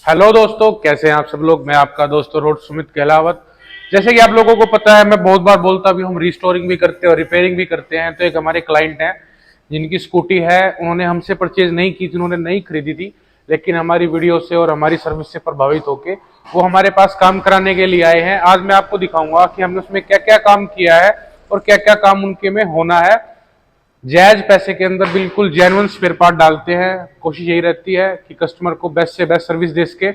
Hello दोस्तों, कैसे हैं आप सब लोग। मैं आपका दोस्त रोड सुमित कहलावत। जैसे कि आप लोगों को पता है, मैं बहुत बार बोलता भी, हम रिस्टोरिंग भी करते हैं और रिपेयरिंग भी करते हैं। तो एक हमारे क्लाइंट हैं जिनकी स्कूटी है, उन्होंने हमसे परचेज नहीं की थी, उन्होंने नहीं खरीदी थी, लेकिन हमारी वीडियो से और हमारी सर्विस से प्रभावित होकर वो हमारे पास काम कराने के लिए आए हैं। आज मैं आपको दिखाऊंगा कि हमने उसमें क्या क्या काम किया है और क्या क्या काम उनके में होना है। जायज पैसे के अंदर बिल्कुल जेन्युइन स्पेयर पार्ट डालते हैं। कोशिश यही रहती है कि कस्टमर को बेस्ट से बेस्ट सर्विस दे सके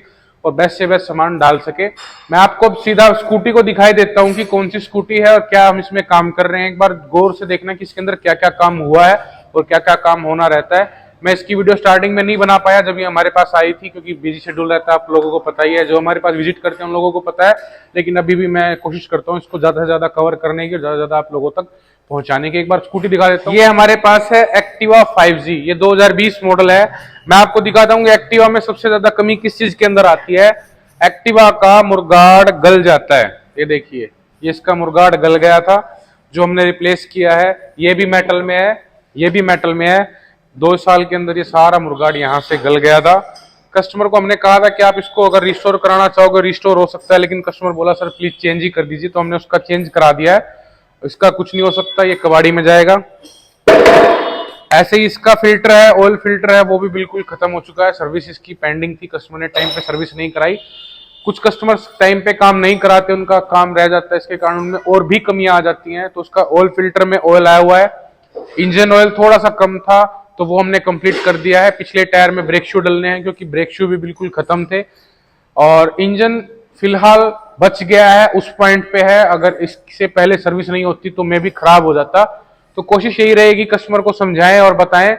और बेस्ट से बेस्ट सामान डाल सके। मैं आपको अब सीधा स्कूटी को दिखाई देता हूं कि कौन सी स्कूटी है और क्या हम इसमें काम कर रहे हैं। एक बार गौर से देखना कि इसके अंदर क्या क्या काम हुआ है और क्या क्या काम होना रहता है। मैं इसकी वीडियो स्टार्टिंग में नहीं बना पाया जब ये हमारे पास आई थी, क्योंकि बिजी शेड्यूल रहता है, आप लोगों को पता ही है, जो हमारे पास विजिट करते हैं उन लोगों को पता है। लेकिन अभी भी मैं कोशिश करता हूँ इसको ज्यादा से ज्यादा कवर करने की और ज्यादा से ज्यादा आप लोगों तक पहुंचाने की। एक बार स्कूटी दिखा देता हूँ। ये हमारे पास है एक्टिवा 5G, ये 2020 मॉडल है। मैं आपको दिखाता हूँ एक्टिवा में सबसे ज्यादा कमी किस चीज के अंदर आती है। एक्टिवा का मुर्गाड़ गल जाता है। ये देखिए, ये इसका मुर्गाड़ गल गया था, जो हमने रिप्लेस किया है। ये भी मेटल में है, ये भी मेटल में है। 2 साल के अंदर ये सारा मुर्गाड़ यहाँ से गल गया था। कस्टमर को हमने कहा था कि आप इसको अगर रिस्टोर कराना चाहोगे रिस्टोर हो सकता है, लेकिन कस्टमर बोला सर प्लीज चेंज ही कर दीजिए, तो हमने उसका चेंज करा दिया है। इसका कुछ नहीं हो सकता, ये कबाड़ी में जाएगा। ऐसे ही इसका फिल्टर है, ऑयल फिल्टर है, वो भी बिल्कुल खत्म हो चुका है। सर्विस इसकी पेंडिंग थी, कस्टमर ने टाइम पे सर्विस नहीं कराई। कुछ कस्टमर्स टाइम पे काम नहीं कराते, उनका काम रह जाता है, इसके कारण उनमें और भी कमियां आ जाती हैं। तो उसका ऑयल फिल्टर में ऑयल आया हुआ है। इंजन ऑयल थोड़ा सा कम था, तो वो हमने कंप्लीट कर दिया है। पिछले टायर में ब्रेक शू डलने हैं, क्योंकि ब्रेक शू भी बिल्कुल खत्म थे। और इंजन फिलहाल बच गया है, उस पॉइंट पे है। अगर इससे पहले सर्विस नहीं होती तो मैं भी खराब हो जाता। तो कोशिश यही रहेगी कस्टमर को समझाएं और बताएं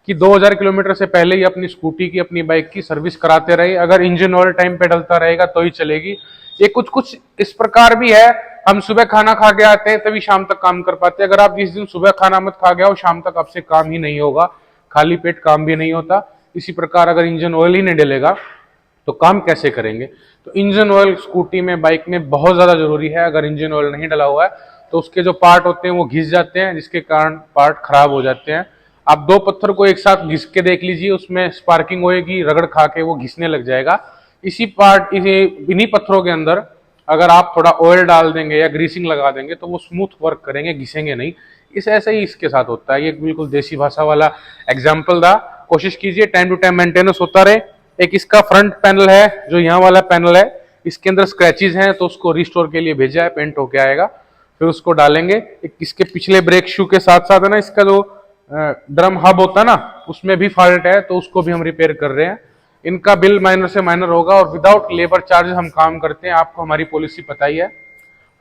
कि 2000 किलोमीटर से पहले ही अपनी स्कूटी की, अपनी बाइक की सर्विस कराते रहे। अगर इंजन ऑयल टाइम पे डलता रहेगा तो ही चलेगी। ये कुछ कुछ इस प्रकार भी है, हम सुबह खाना खा के आते हैं तभी शाम तक काम कर पाते हैं। अगर आप जिस दिन सुबह खाना मत खा गए हो, शाम तक आपसे काम ही नहीं होगा। खाली पेट काम भी नहीं होता। इसी प्रकार अगर इंजन ऑयल ही नहीं डलेगा तो काम कैसे करेंगे। तो इंजन ऑयल स्कूटी में, बाइक में बहुत ज्यादा जरूरी है। अगर इंजन ऑयल नहीं डला हुआ है तो उसके जो पार्ट होते हैं वो घिस जाते हैं, जिसके कारण पार्ट खराब हो जाते हैं। आप दो पत्थर को एक साथ घिस के देख लीजिए, उसमें स्पार्किंग होएगी, रगड़ खा के वो घिसने लग जाएगा। इन्हीं पत्थरों के अंदर अगर आप थोड़ा ऑयल डाल देंगे या ग्रीसिंग लगा देंगे तो वो स्मूथ वर्क करेंगे, घिसेंगे नहीं। इस ऐसे ही इसके साथ होता है। ये बिल्कुल देसी भाषा वाला एग्जाम्पल था। कोशिश कीजिए टाइम टू टाइम मेंटेनेंस होता रहे। एक इसका फ्रंट पैनल है, जो यहाँ वाला पैनल है, इसके अंदर स्क्रैचेस हैं, तो उसको रिस्टोर के लिए भेजा है, पेंट होके आएगा, फिर उसको डालेंगे। एक इसके पिछले ब्रेक शू के साथ साथ है ना, इसका जो ड्रम हब होता है ना, उसमें भी फॉल्ट है, तो उसको भी हम रिपेयर कर रहे हैं। इनका बिल माइनर से माइनर होगा और विदाउट लेबर चार्जेस हम काम करते हैं। आपको हमारी पॉलिसी पता ही है,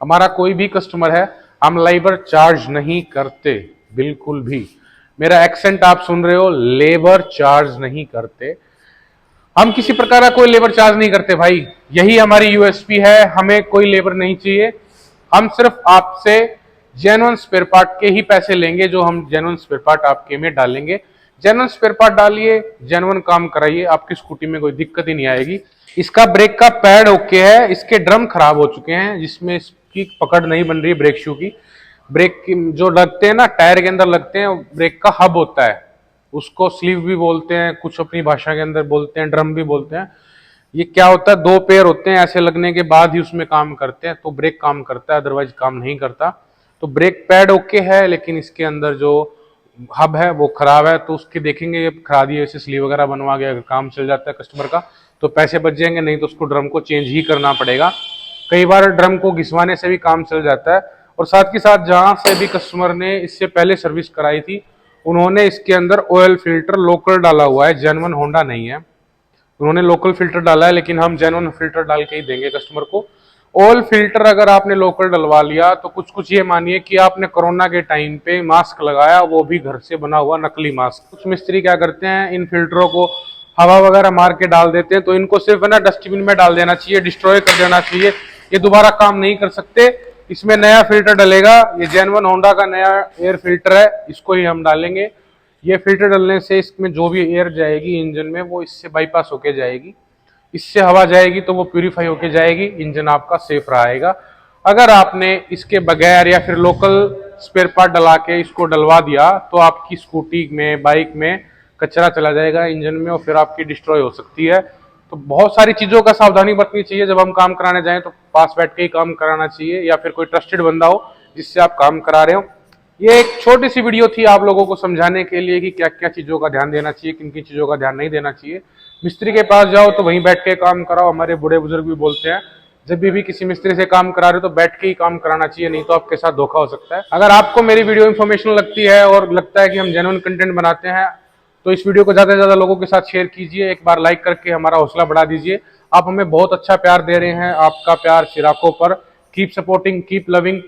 हमारा कोई भी कस्टमर है, हम लेबर चार्ज नहीं करते बिल्कुल भी। मेरा एक्सेंट आप सुन रहे हो, लेबर चार्ज नहीं करते। हम किसी प्रकार का कोई लेबर चार्ज नहीं करते भाई, यही हमारी यूएसपी है। हमें कोई लेबर नहीं चाहिए। हम सिर्फ आपसे जेन्युइन स्पेयर पार्ट के ही पैसे लेंगे, जो हम जेन्युइन स्पेयर पार्ट आपके में डालेंगे। जेन्युइन स्पेयर पार्ट डालिए, जेन्युइन काम कराइए, आपकी स्कूटी में कोई दिक्कत ही नहीं आएगी। इसका ब्रेक का पैड ओके है, इसके ड्रम खराब हो चुके हैं, जिसमें इसकी पकड़ नहीं बन रही है ब्रेक शू की। ब्रेक जो लगते हैं ना, टायर के अंदर लगते हैं, ब्रेक का हब होता है, उसको स्लीव भी बोलते हैं, कुछ अपनी भाषा के अंदर बोलते हैं, ड्रम भी बोलते हैं। ये क्या होता है, दो पेयर होते हैं, ऐसे लगने के बाद ही उसमें काम करते हैं तो ब्रेक काम करता है, अदरवाइज काम नहीं करता। तो ब्रेक पैड ओके है, लेकिन इसके अंदर जो हब है वो खराब है। तो उसके देखेंगे, खरादी वैसे स्लीव वगैरह बनवा के अगर काम चल जाता है कस्टमर का तो पैसे बच जाएंगे, नहीं तो उसको ड्रम को चेंज ही करना पड़ेगा। कई बार ड्रम को घिसवाने से भी काम चल जाता है। और साथ के साथ जहां से भी कस्टमर ने इससे पहले सर्विस कराई थी, उन्होंने इसके अंदर ऑयल फिल्टर लोकल डाला हुआ है, जेन्युइन होंडा नहीं है। उन्होंने लोकल फिल्टर डाला है, लेकिन हम जेन्युइन फिल्टर डाल के ही देंगे कस्टमर को। ऑयल फिल्टर अगर आपने लोकल डलवा लिया तो कुछ कुछ ये मानिए कि आपने कोरोना के टाइम पे मास्क लगाया, वो भी घर से बना हुआ नकली मास्क। कुछ मिस्त्री क्या करते हैं, इन फिल्टरों को हवा वगैरह मार के डाल देते हैं, तो इनको सिर्फ है ना डस्टबिन में डाल देना चाहिए, डिस्ट्रॉय कर देना चाहिए। ये दोबारा काम नहीं कर सकते। इसमें नया फिल्टर डलेगा, ये जेन्युइन होंडा का नया एयर फिल्टर है, इसको ही हम डालेंगे। ये फिल्टर डलने से इसमें जो भी एयर जाएगी इंजन में, वो इससे बाईपास होके जाएगी, इससे हवा जाएगी तो वो प्यूरिफाई होके जाएगी, इंजन आपका सेफ रहेगा। अगर आपने इसके बगैर या फिर लोकल स्पेयर पार्ट डला के इसको डलवा दिया तो आपकी स्कूटी में, बाइक में कचरा चला जाएगा इंजन में, और फिर आपकी डिस्ट्रॉय हो सकती है। तो बहुत सारी चीजों का सावधानी बरतनी चाहिए। जब हम काम कराने जाएं तो पास बैठ के ही काम कराना चाहिए, या फिर कोई ट्रस्टेड बंदा हो जिससे आप काम करा रहे हो। ये एक छोटी सी वीडियो थी आप लोगों को समझाने के लिए कि क्या क्या चीजों का ध्यान देना चाहिए, किन किन चीजों का ध्यान नहीं देना चाहिए। मिस्त्री के पास जाओ तो वहीं बैठ के काम कराओ। हमारे बूढ़े बुजुर्ग भी बोलते हैं जब भी किसी मिस्त्री से काम करा रहे हो तो बैठ के ही काम कराना चाहिए, नहीं तो आपके साथ धोखा हो सकता है। अगर आपको मेरी वीडियो इन्फॉर्मेशनल लगती है और लगता है कि हम जेन्युइन कंटेंट बनाते हैं तो इस वीडियो को ज्यादा से ज्यादा लोगों के साथ शेयर कीजिए। एक बार लाइक करके हमारा हौसला बढ़ा दीजिए। आप हमें बहुत अच्छा प्यार दे रहे हैं, आपका प्यार चिराकों पर। Keep supporting, keep loving.